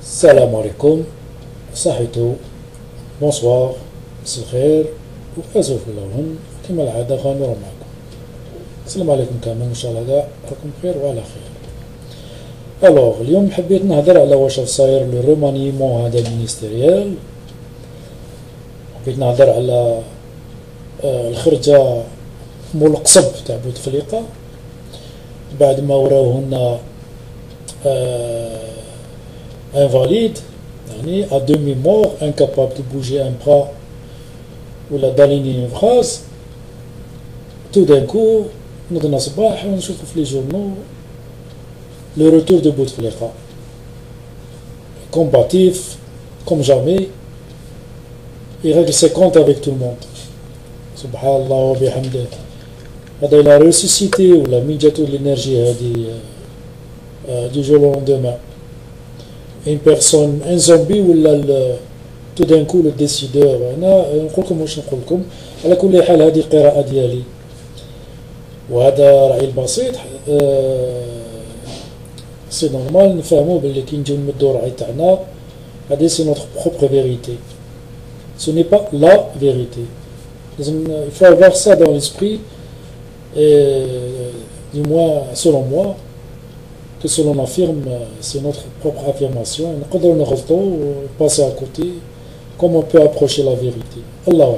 السلام عليكم صحيتو بونسوار مساء الخير واسف لهم كما العاده غنور معكم. السلام عليكم كامل ان شاء الله كاع راكم بخير وعلى خير. الوغ اليوم حبيت نهضر على واش صاير لو رومانيمون هذا المينيستيريال. حبيت نهضر على الخرجه مول القصب تاع بوتفليقه بعد ما وراوهن invalide, à demi-mort, incapable de bouger un bras ou d'aligner une phrase. Tout d'un coup, nous donnons ce bras, on trouve les journaux le retour de Bouteflika. Combatif, comme jamais, il règle ses comptes avec tout le monde. Subhanallah wa bihamdih. Il a ressuscité ou la mis de l'énergie du jour au lendemain. Une personne, un zombie ou tout d'un coup le décideur. نقول لكم واش نقول لكم على كل حال هذه قراءة ديالي وهذا رأيي البسيط. سي نورمال نفهموا باللي كي نجيو نمدوا الرأي تاعنا هذه سي نوتر بروبر فيريتي. Ce n'est pas la vérité. Il faut avoir ça dans l'esprit et du moins selon moi que selon l'affirme, c'est notre propre affirmation. On peut passer à côté, comme on peut approcher la vérité. Allah.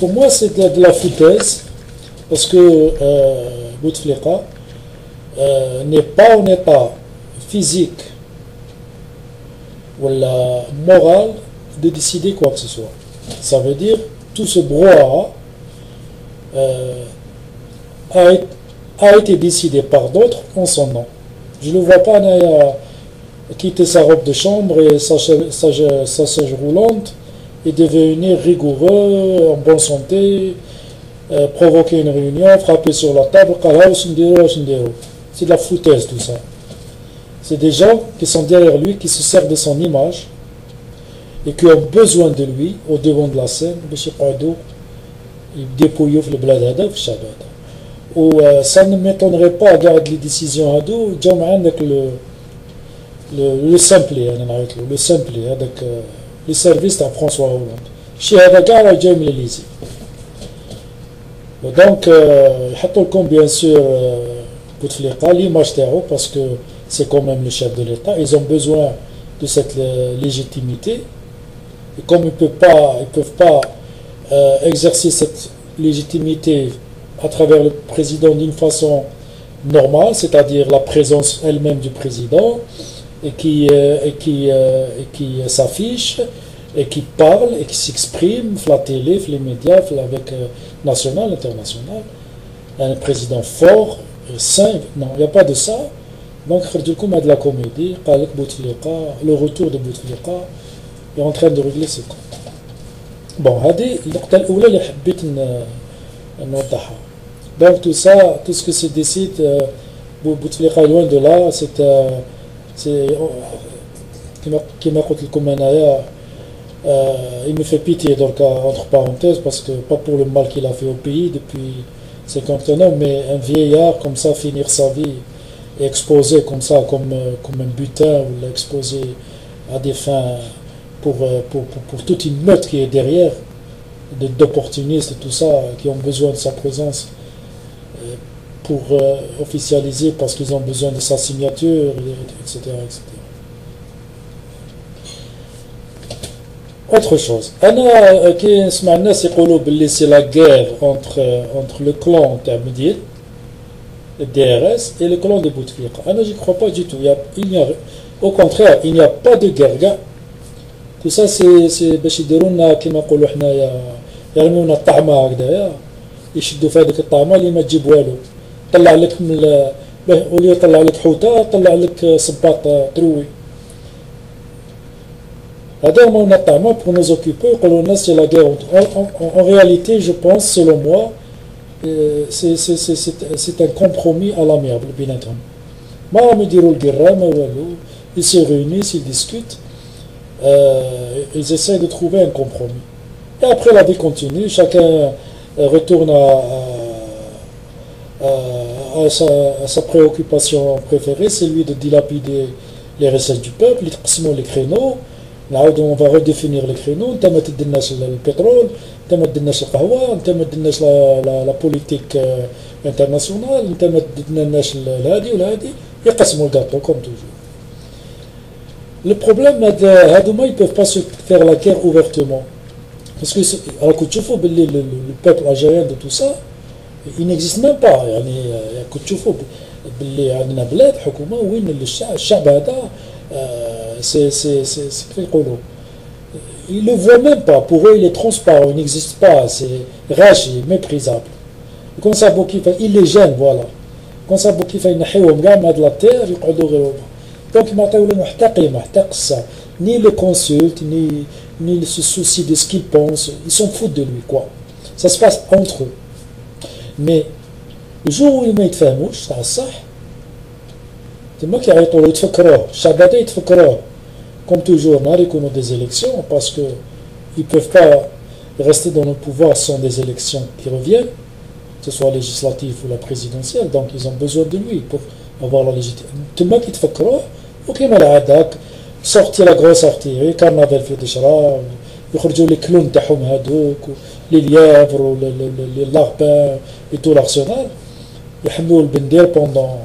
Pour moi, c'est de la foutaise, parce que Bouteflika n'est pas en état physique ou moral de décider quoi que ce soit. Ça veut dire tout ce brouhaha a été décidé par d'autres en son nom. Je ne vois pas quitter sa robe de chambre et sa chaise roulante et devenir rigoureux, en bonne santé, provoquer une réunion, frapper sur la table, c'est de la foutaise tout ça. C'est des gens qui sont derrière lui, qui se servent de son image et qui ont besoin de lui au devant de la scène, ils dépouillent le bled hadaf, shabbat. Ou ça ne m'étonnerait pas regarder les décisions à dos avec le simple avec les services de François Hollande chez Hadagar et James l'Élysée. Donc il bien sûr Bouteflika l'image terreau parce que c'est quand même le chef de l'État. Ils ont besoin de cette légitimité et comme ils peuvent pas exercer cette légitimité à travers le président d'une façon normale, c'est-à-dire la présence elle-même du président, et qui s'affiche, et qui parle, et qui s'exprime, la télé, les médias, avec national, international. Un président fort, sain, non, il n'y a pas de ça. Donc, il y a de la comédie, le retour de Bouteflika est en train de régler ses comptes. Bon, هذه النقطة الأولى اللي حبيت نوضحها. Donc tout ça, tout ce que se décide, Bouteflika est loin de là, c'est qui m'a dit comme il me fait pitié donc entre parenthèses parce que pas pour le mal qu'il a fait au pays depuis 50 ans, mais un vieillard comme ça finir sa vie et exposé comme ça comme un butin ou l'exposer à des fins pour toute une meute qui est derrière, d'opportunistes et tout ça qui ont besoin de sa présence pour officialiser parce qu'ils ont besoin de sa signature, etc. etc. Autre chose, c'est la guerre entre le clan Tabdil, le DRS, et le clan de Bouteflika. Je n'y crois pas du tout. Au contraire, il n'y a pas de guerre. Tout ça, c'est Bachidirouna qui m'a dit يرمونا الطعمة هكذايا يشدوا في هذيك الطعمة اللي ما تجيب والو طلع لك ولي يطلع لك حوته طلع لك صباط تروي هذا هما الطعمة pour nous occuper يقولوا لنا c'est la guerre. En réalité je pense selon moi c'est un compromis à l'amiable بيناتهم ما راهم يديروا القرا ما والو. Ils se réunissent, ils discutent, ils essaient de trouver un compromis. Et après la vie continue, chacun retourne à à sa préoccupation préférée, c'est lui de dilapider les recettes du peuple, les créneaux. Là, on va redéfinir les créneaux, on va mettre le pétrole, on va mettre le qahwa, on va mettre la politique internationale, on va mettre l'hadi ou l'hadi, et on le gâteau comme toujours. Le problème, c'est qu'ils ne peuvent pas se faire la guerre ouvertement. Parce que le peuple algérien de tout ça, il n'existe même pas. Ils ne le voient même pas. Pour eux, il est transparent, il n'existe pas. C'est rachi, méprisable. Quand ça, il les gêne, voilà. Quand ça, il fait de la terre, donc, ni le consulte, ni se soucie de ce qu'il pense. Ils s'en foutent de lui, quoi. Ça se passe entre eux. Mais le jour où ils ne يتفاهموش تاع الصح تما كيعيطوا له يتفكروه الشعب هذا يتفكروه comme toujours نهار يكونوا des élections parce que ils peuvent pas rester dans le pouvoir sans des élections qui reviennent que ce soit législative ou la présidentielle donc ils ont besoin de lui pour avoir la légitimité تما كيتفكروه وكيما العادة sortir la grosse artillerie carnaval في دشرة يخرجوا les clowns تاعهم هذوك les lièvres ou les larpins et tout l'arsenal يحملوا البندير pendant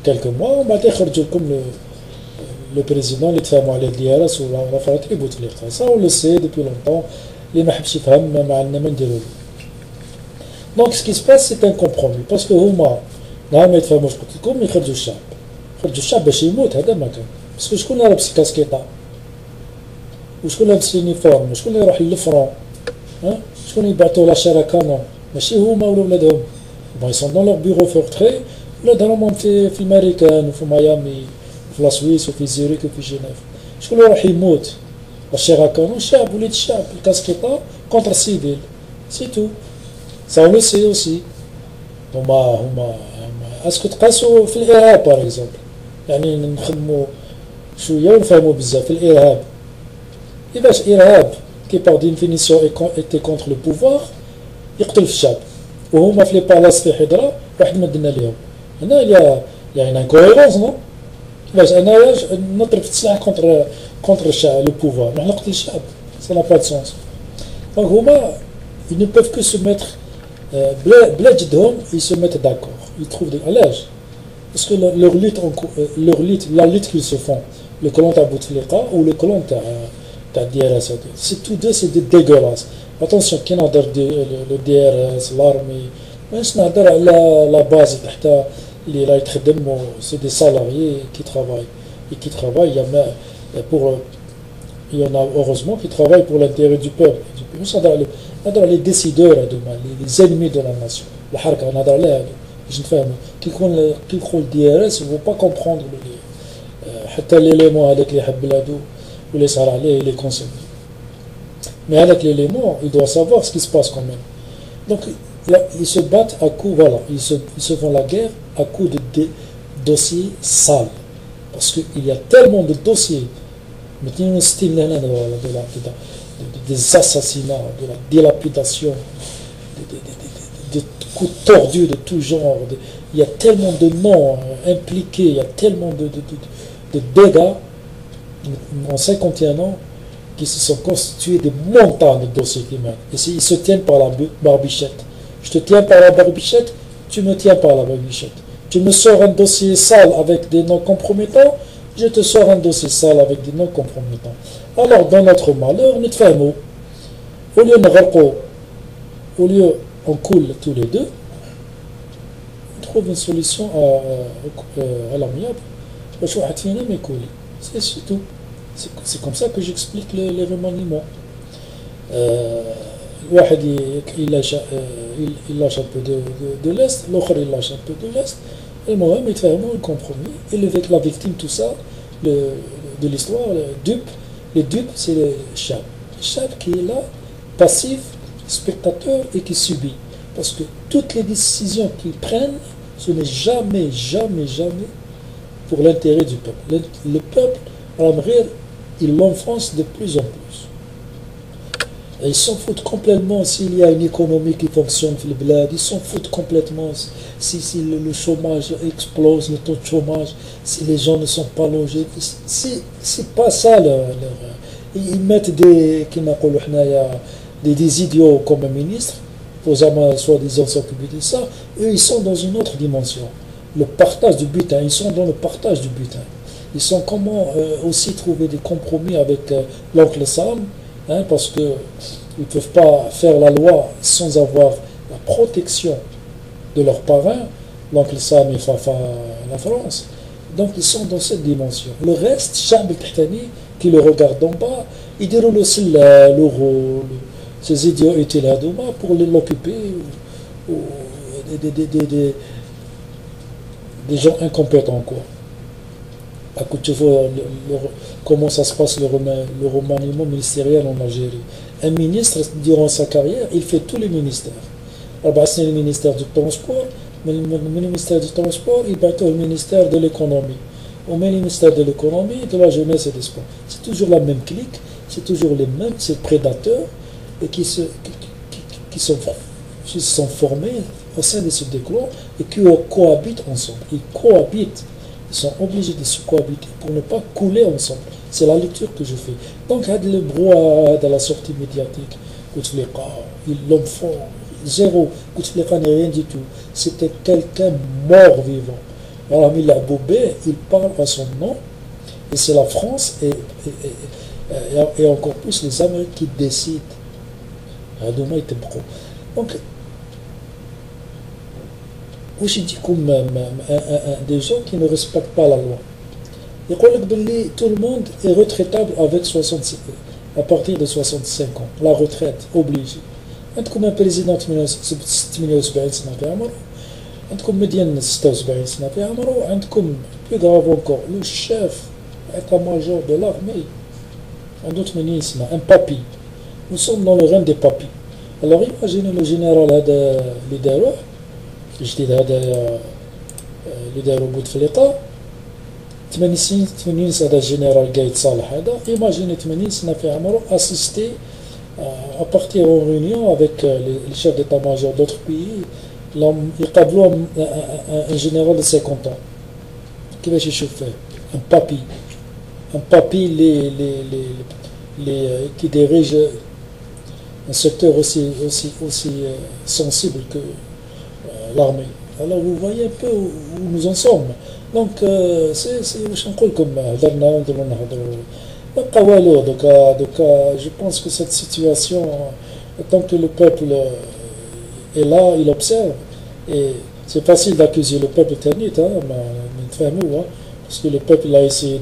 quelques mois وبعد يخرجوا لكم le président اللي تفاهموا عليه الديارس ولا رفعت بوتفليقه ça on le sait depuis longtemps اللي ما حبش يفهم ما عندنا ما نديروا له donc ce qui se passe c'est un compromis parce que هما نهار ما يتفاهموش قلت لكم يخرجوا الشعب باش يموت هذا ما كان باسكو شكون اللي لابس كاسكيطه وشكون لابس لينيفورم وشكون اللي يروح للفرون ها شكون يبعثوا لا شراكانو ماشي هما ولا ولادهم ils sont dans leur bureau feutré ولادهم في الماريكان وفي ميامي في لا سويس وفي زيوريك وفي جنيف شكون اللي راح يموت الشراكانو الشعب وليد الشعب الكاسكيطه كونتر السيفيل سي تو سا لو سي اوسي هما اسكو تقاسوا في الارهاب باغ اكزومبل يعني نخدموا شويه ونفهموا بزاف في الارهاب كيفاش ارهاب qui par définition était contre le pouvoir يقتل في الشعب وهما في لي بالاس في حضره واحد ما دنا ليهم هنا يعني انكويرونس نو كيفاش انايا نضرب في السلاح كونتر الشعب لو بوفوار نروح نقتل الشعب سا نا با دو سونس دونك هما ils ne peuvent que se mettre بلا جدهم ils se mettent d'accord ils trouvent des علاش parce que leur lutte la lutte qu'ils se font le colon تاع بوتفليقه ou le colon تاع DRS, c'est tous deux, c'est dégueulasse. Attention, qui n'a pas le DRS, l'armée, mais la base, c'est des salariés qui travaillent. Et qui travaillent, il y en a heureusement qui travaillent pour l'intérêt du peuple. Les décideurs, les ennemis de la nation. La harka, je ne fais qui croit le DRS, ils ne vont pas comprendre l'élément avec les habladou. Ou les salariés et les conseillers. Mais avec l'élément, il doit savoir ce qui se passe quand même. Donc, là, ils se battent à coups, voilà, ils se font la guerre à coups de dossiers sales. Parce qu'il y a tellement de dossiers, des assassinats, de la dilapidation, des coups tordus de tout genre. Il y a tellement de noms impliqués, il y a tellement de dégâts. En 51 ans, qui se sont constitués des montagnes de dossiers qui mènent. Et ils se tiennent par la barbichette. Je te tiens par la barbichette, tu me tiens par la barbichette. Tu me sors un dossier sale avec des noms compromettants, je te sors un dossier sale avec des noms compromettants. Alors, dans notre malheur, nous te faisons. Au lieu de au lieu on coule tous les deux, on trouve une solution à l'amiable. C'est tout. C'est comme ça que j'explique les remaniements. Il lâche un peu de l'Est, l'autre il lâche un peu de l'Est. Et moi, il fait vraiment un compromis. Et la victime, tout ça, de l'histoire, les dupes, c'est le chab. Le chab qui est là, passif, spectateur et qui subit. Parce que toutes les décisions qu'ils prennent, ce n'est jamais pour l'intérêt du peuple. Le peuple, à la il l'enfonce de plus en plus. Ils s'en foutent complètement s'il y a une économie qui fonctionne dans le bled. Ils s'en foutent complètement si le chômage explose, le taux de chômage, si les gens ne sont pas logés. C'est pas ça ils mettent des idiots comme un ministre pour jamais soi-disant s'occuper de ça. Eux, ils sont dans une autre dimension. Le partage du butin. Ils sont dans le partage du butin. Ils sont comment aussi trouver des compromis avec l'oncle Sam. Hein, parce qu'ils ne peuvent pas faire la loi sans avoir la protection de leurs parrains, l'oncle Sam et Fafa, la France. Donc ils sont dans cette dimension. Le reste, Chab el-Tahtani, qui le regarde d'en bas, ils déroulent aussi le rôle, ces idiots utiles à Douma pour l'occuper, ou des gens incompétents, quoi. Écoute, tu vois comment ça se passe le remaniement ministériel en Algérie. Un ministre, durant sa carrière, il fait tous les ministères. Alors, c'est le ministère du transport, mais le ministère du transport, il bat le ministère de l'économie. On met le ministère de l'économie, de la jeunesse et des sports. C'est toujours la même clique, c'est toujours les mêmes, ces prédateurs et qui sont formés au sein de ce déclin et qui cohabitent ensemble. Ils cohabitent. Ils sont obligés de se cohabiter pour ne pas couler ensemble. C'est la lecture que je fais. Donc, le brouhaha de la sortie médiatique, ils l'ont fait zéro. Bouteflika n'est rien du tout. C'était quelqu'un mort vivant. Alors, Mila Boubé, il parle à son nom, et c'est la France et encore plus les Américains qui décident. Adouma était pro. Donc, je dis comme des gens qui ne respectent pas la loi. Tout le monde est retraitable avec 60, à partir de 65 ans. La retraite, obligée. Comme un président de 78 سنة في عمره, عندكم مديان 76 سنة في عمره, عندكم plus grave encore, le chef état-major de l'armée, un autre ministre, un papy. Nous sommes dans le règne des papys. Alors imaginez le général هذا اللي داروه الجديد هذا اللي داروا بوتفليقة 80 سنة هذا الجنرال قايد صالح هذا. Imaginez 80 سنة في عمره assister à partir en réunion avec les chefs d'état-major d'autres pays. يقابلوا un général de 50 ans. كيفاش يشوف فيه un papy qui dirige un secteur aussi sensible que l'armée. Alors vous voyez un peu où nous en sommes. Donc واش نقول لكم هضرنا نديرو نهضروا نبقى والو دوكا. Je pense que cette situation, tant que le peuple est là, il observe, et c'est facile d'accuser le peuple ternite, parce que le peuple a essayé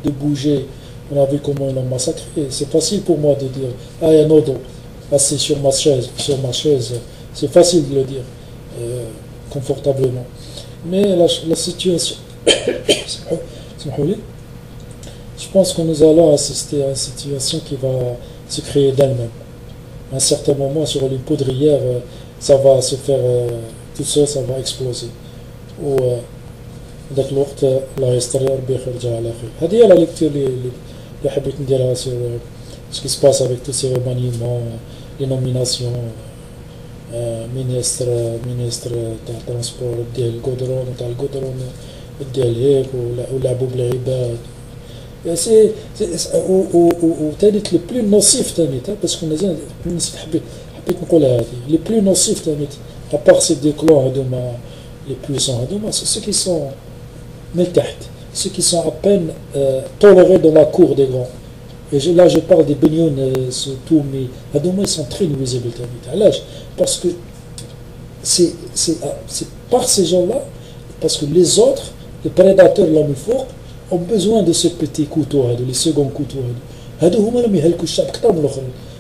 de bouger, on a vu comment ils l'ont massacré. C'est facile pour moi de dire ah il y a un autre assis sur ma chaise, c'est facile de le dire confortablement, mais la situation je pense que nous allons assister à une situation qui va se créer d'elle-même. À un certain moment, sur les poudrières, ça va se faire tout seul, ça va exploser. Ou ذاك الوقت الله يستر ربي يخرجها على خير. هذه هي la lecture اللي حبيت نديرها sur ce qui se passe avec tous ces remaniements, les nominations, ministre تاع الترونسبور ديال القدرون تاع القدرون ديال هيك ولعبوا بالعباد. C'est le plus nocif parce qu'on a les plus nocifs à part ces deux clans les puissants c'est ceux qui sont ceux qui sont à peine tolérés dans la cour des grands. Et là je parle des baignons surtout, mais ils sont très nuisibles parce que c'est par ces gens-là, parce que les autres, les prédateurs de l'homme fort, ont besoin de ce petit couteau, les seconds couteaux.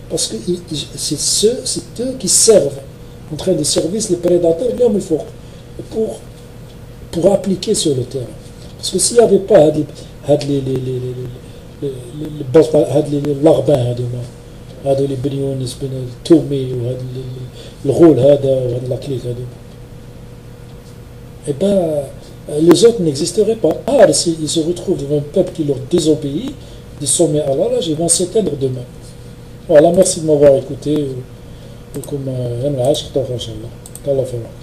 Parce que c'est eux qui servent, en train de servir les prédateurs de l'homme fort pour appliquer sur le terrain. Parce que s'il n'y avait pas l'arbin, les brions, le rôle la clique, et ben les autres n'existeraient pas. S'ils se retrouvent devant un peuple qui leur désobéit, des sommets à l'âge, ils vont s'éteindre demain. Voilà, merci de m'avoir écouté. وكم ينعاش كتوفى إن شاء الله. الله يفهمك.